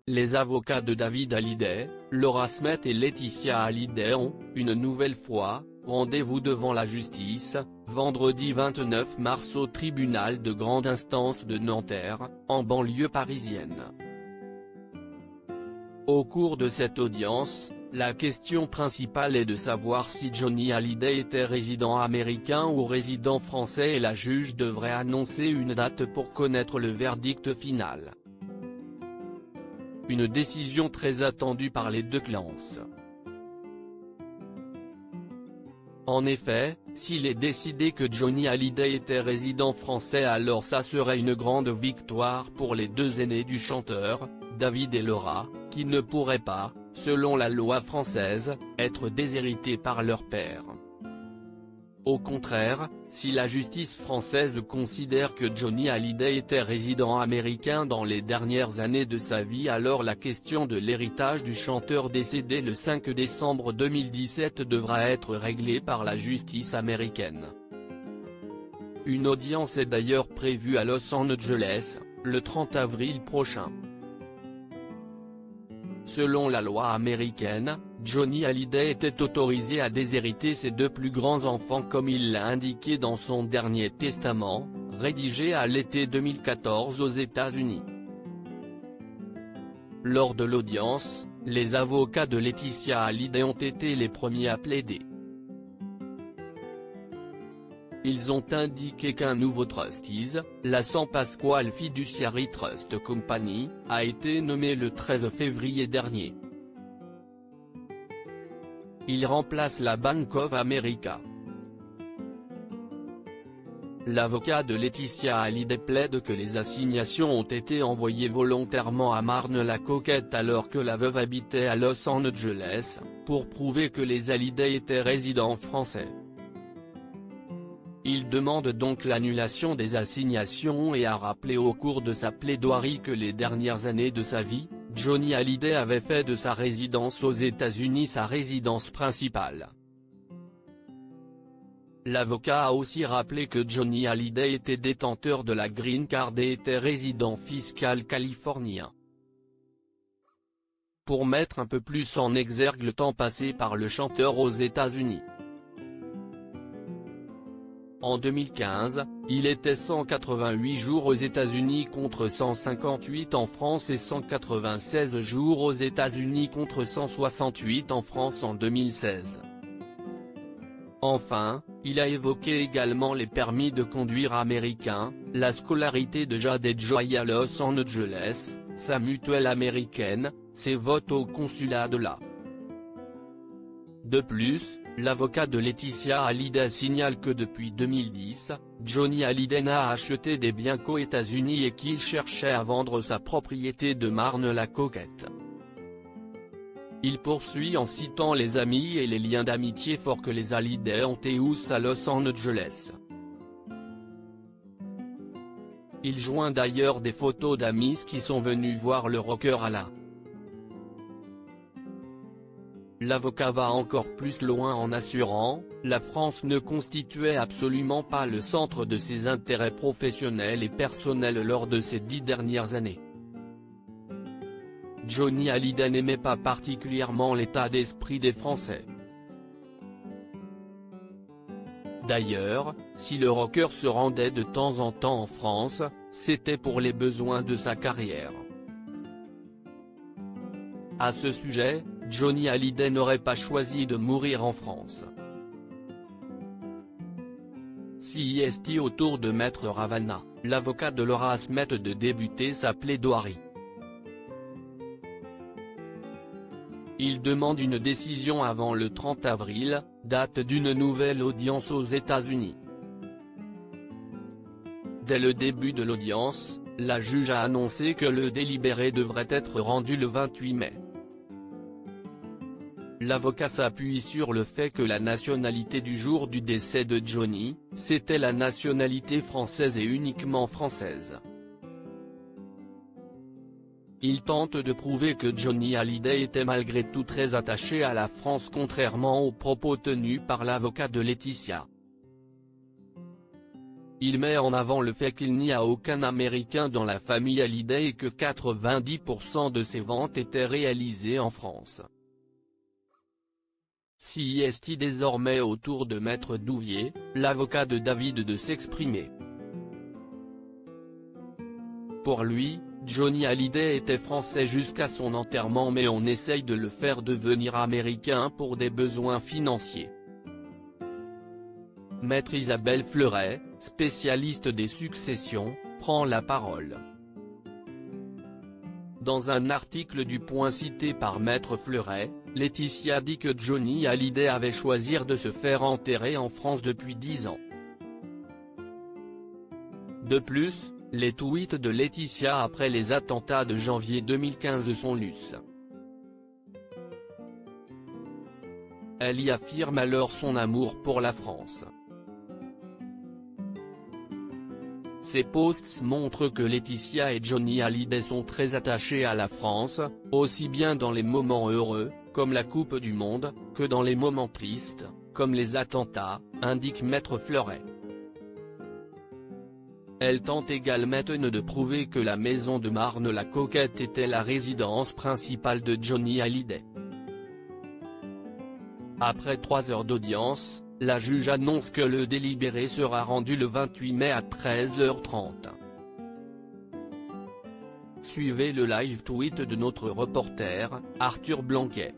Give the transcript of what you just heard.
les avocats de David Hallyday, Laura Smet et Laetitia Hallyday ont, une nouvelle fois, rendez-vous devant la justice, vendredi 29 mars au tribunal de grande instance de Nanterre, en banlieue parisienne. Au cours de cette audience, la question principale est de savoir si Johnny Hallyday était résident américain ou résident français et la juge devrait annoncer une date pour connaître le verdict final. Une décision très attendue par les deux clans. En effet, s'il est décidé que Johnny Hallyday était résident français, alors ça serait une grande victoire pour les deux aînés du chanteur, David et Laura, qui ne pourraient pas, selon la loi française, être déshérités par leur père. Au contraire, si la justice française considère que Johnny Hallyday était résident américain dans les dernières années de sa vie, alors la question de l'héritage du chanteur décédé le 5 décembre 2017 devra être réglée par la justice américaine. Une audience est d'ailleurs prévue à Los Angeles, le 30 avril prochain. Selon la loi américaine, Johnny Hallyday était autorisé à déshériter ses deux plus grands enfants comme il l'a indiqué dans son dernier testament, rédigé à l'été 2014 aux États-Unis. Lors de l'audience, les avocats de Laetitia Hallyday ont été les premiers à plaider. Ils ont indiqué qu'un nouveau trustees, la San Pasqual Fiduciary Trust Company, a été nommé le 13 février dernier. Il remplace la Bank of America. L'avocat de Laetitia Hallyday plaide que les assignations ont été envoyées volontairement à Marne-la-Coquette alors que la veuve habitait à Los Angeles, pour prouver que les Hallyday étaient résidents français. Il demande donc l'annulation des assignations et a rappelé au cours de sa plaidoirie que les dernières années de sa vie, Johnny Hallyday avait fait de sa résidence aux États-Unis sa résidence principale. L'avocat a aussi rappelé que Johnny Hallyday était détenteur de la Green Card et était résident fiscal californien. Pour mettre un peu plus en exergue le temps passé par le chanteur aux États-Unis. En 2015, il était 188 jours aux États-Unis contre 158 en France et 196 jours aux États-Unis contre 168 en France en 2016. Enfin, il a évoqué également les permis de conduire américains, la scolarité de Jade et Joy à Los Angeles, sa mutuelle américaine, ses votes au consulat de là. De plus, l'avocat de Laetitia Hallyday signale que depuis 2010, Johnny Hallyday n'a acheté des biens qu'aux États-Unis et qu'il cherchait à vendre sa propriété de Marne-la-Coquette. Il poursuit en citant les amis et les liens d'amitié forts que les Hallyday ont tous à Los Angeles. Il joint d'ailleurs des photos d'amis qui sont venus voir le rocker à la. L'avocat va encore plus loin en assurant, la France ne constituait absolument pas le centre de ses intérêts professionnels et personnels lors de ces 10 dernières années. Johnny Hallyday n'aimait pas particulièrement l'état d'esprit des Français. D'ailleurs, si le rocker se rendait de temps en temps en France, c'était pour les besoins de sa carrière. À ce sujet, Johnny Hallyday n'aurait pas choisi de mourir en France. CIST autour de Maître Ravana, l'avocat de Laura Smet de débuter sa plaidoirie. Il demande une décision avant le 30 avril, date d'une nouvelle audience aux États-Unis. Dès le début de l'audience, la juge a annoncé que le délibéré devrait être rendu le 28 mai. L'avocat s'appuie sur le fait que la nationalité du jour du décès de Johnny, c'était la nationalité française et uniquement française. Il tente de prouver que Johnny Hallyday était malgré tout très attaché à la France contrairement aux propos tenus par l'avocat de Laetitia. Il met en avant le fait qu'il n'y a aucun Américain dans la famille Hallyday et que 90% de ses ventes étaient réalisées en France. Si est désormais au tour de Maître Douvier, l'avocat de David, de s'exprimer. Pour lui, Johnny Hallyday était français jusqu'à son enterrement, mais on essaye de le faire devenir américain pour des besoins financiers. Maître Isabelle Fleuret, spécialiste des successions, prend la parole. Dans un article du Point cité par Maître Fleuret, Laetitia dit que Johnny Hallyday avait choisi de se faire enterrer en France depuis 10 ans. De plus, les tweets de Laetitia après les attentats de janvier 2015 sont lus. Elle y affirme alors son amour pour la France. Ces posts montrent que Laetitia et Johnny Hallyday sont très attachés à la France, aussi bien dans les moments heureux, comme la Coupe du Monde, que dans les moments tristes, comme les attentats, indique Maître Fleuret. Elle tente également de prouver que la maison de Marne-la-Coquette était la résidence principale de Johnny Hallyday. Après 3 heures d'audience, la juge annonce que le délibéré sera rendu le 28 mai à 13h30. Suivez le live tweet de notre reporter, Arthur Blanquet.